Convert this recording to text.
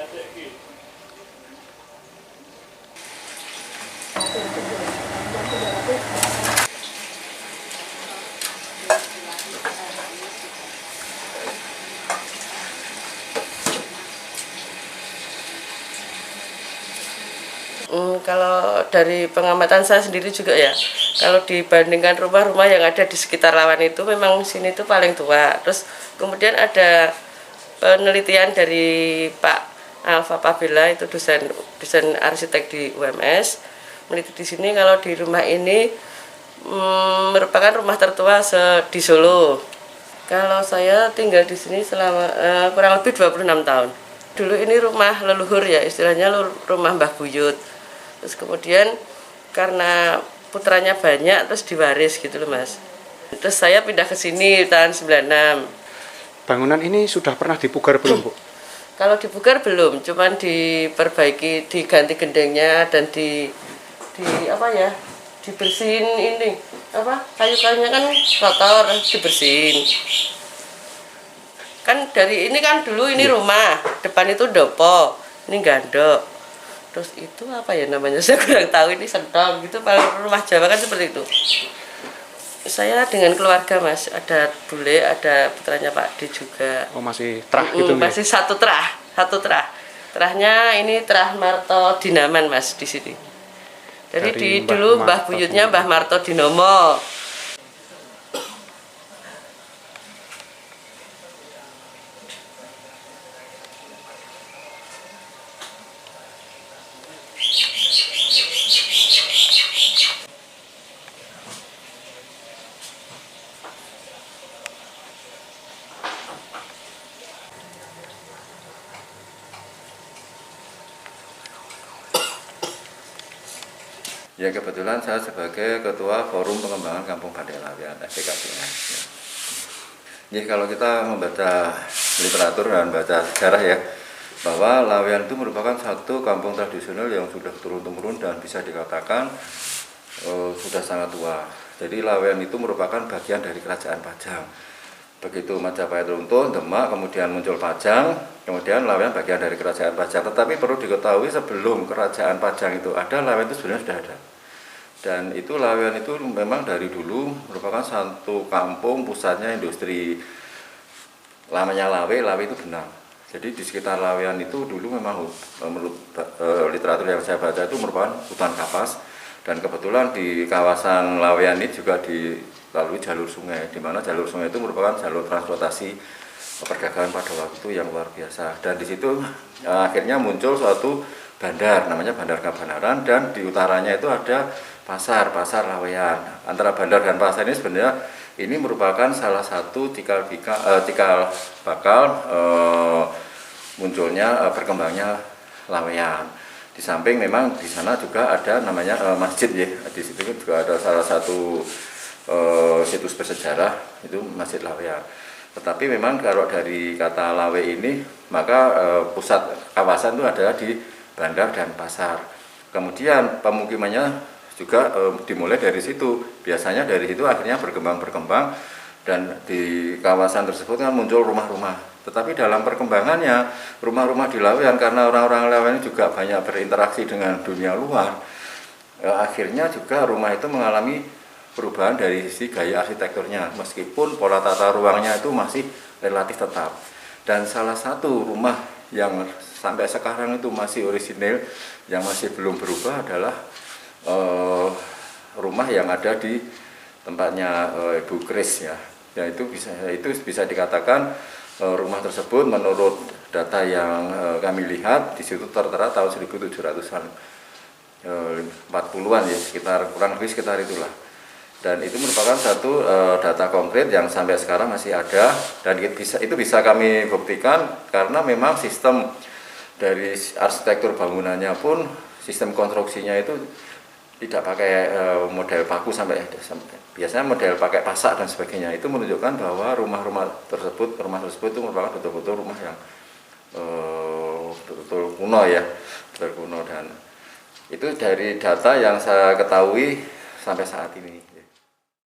Kalau dari pengamatan saya sendiri juga ya, kalau dibandingkan rumah-rumah yang ada di sekitar Lawan itu memang sini tuh paling tua. Terus kemudian ada penelitian dari Pak Alfa Pabila, itu dosen arsitek di UMS, meneliti di sini kalau di rumah ini merupakan rumah tertua di Solo. Kalau saya tinggal di sini selama kurang lebih 26 tahun. Dulu ini rumah leluhur ya, istilahnya rumah Mbah Buyut. Terus kemudian karena putranya banyak terus diwaris gitu loh Mas. Terus saya pindah ke sini tahun 96. Bangunan ini sudah pernah dipugar belum, Bu? Kalau dipugar belum, cuman diperbaiki, diganti gendengnya dan apa ya? Dibersihin ini. Apa? Kayu-kayunya kan kotor, dibersihin. Kan dari ini kan dulu ini rumah, depan itu dopo, ini gandok. Terus itu apa ya namanya, saya kurang tahu, ini sentong gitu. Kalau rumah Jawa kan seperti itu. Saya dengan keluarga Mas, ada bule, ada putranya Pak D juga. Oh, masih terah gitu? Masih satu terah. Terahnya ini terah Marto Dinaman Mas di sini. Jadi dulu Mbah Buyutnya Mbah Marto Dinomo. Ya, kebetulan saya sebagai Ketua Forum Pengembangan Kampung Bandeng Laweyan FPKBN. Jadi kalau kita membaca literatur dan baca sejarah ya, bahwa Laweyan itu merupakan satu kampung tradisional yang sudah turun-temurun dan bisa dikatakan sudah sangat tua. Jadi Laweyan itu merupakan bagian dari Kerajaan Pajang. Begitu Majapahit runtuh, Demak, kemudian muncul Pajang, kemudian Laweyan bagian dari Kerajaan Pajang. Tetapi perlu diketahui sebelum Kerajaan Pajang itu ada, Laweyan itu sebenarnya sudah ada. Dan itu Laweyan itu memang dari dulu merupakan satu kampung pusatnya industri. Lamanya Lawe itu benang. Jadi di sekitar Laweyan itu dulu memang menurut literatur yang saya baca itu merupakan hutan kapas. Dan kebetulan di kawasan Laweyan ini juga dilalui jalur sungai, di mana jalur sungai itu merupakan jalur transportasi perdagangan pada waktu itu yang luar biasa. Dan di situ akhirnya muncul suatu bandar, namanya Bandar Kabanaran, dan di utaranya itu ada pasar Laweyan. Antara bandar dan pasar ini sebenarnya ini merupakan salah satu cikal bakal munculnya berkembangnya Laweyan. Di samping memang di sana juga ada namanya masjid ya. Di situ juga ada salah satu situs bersejarah, itu Masjid Laweyan. Tetapi memang kalau dari kata Lawe ini, maka pusat kawasan itu adalah di bandar dan pasar. Kemudian pemukimannya juga dimulai dari situ. Biasanya dari situ akhirnya berkembang dan di kawasan tersebut kan muncul rumah-rumah. Tetapi dalam perkembangannya rumah-rumah di Laweyan, karena orang-orang Laweyan juga banyak berinteraksi dengan dunia luar, akhirnya juga rumah itu mengalami perubahan dari sisi gaya arsitekturnya, meskipun pola tata ruangnya itu masih relatif tetap. Dan salah satu rumah yang sampai sekarang itu masih orisinil, yang masih belum berubah adalah rumah yang ada di tempatnya Ibu Kris ya. Ya itu bisa dikatakan rumah tersebut menurut data yang kami lihat di situ tertera tahun 1700-an, 40-an ya, kurang lebih sekitar itulah. Dan itu merupakan satu data konkret yang sampai sekarang masih ada, dan itu bisa kami buktikan karena memang sistem dari arsitektur bangunannya pun, sistem konstruksinya itu tidak pakai model paku sampai biasanya model pakai pasak dan sebagainya. Itu menunjukkan bahwa rumah tersebut itu merupakan betul-betul rumah yang betul-betul kuno ya, betul kuno. Dan itu dari data yang saya ketahui sampai saat ini.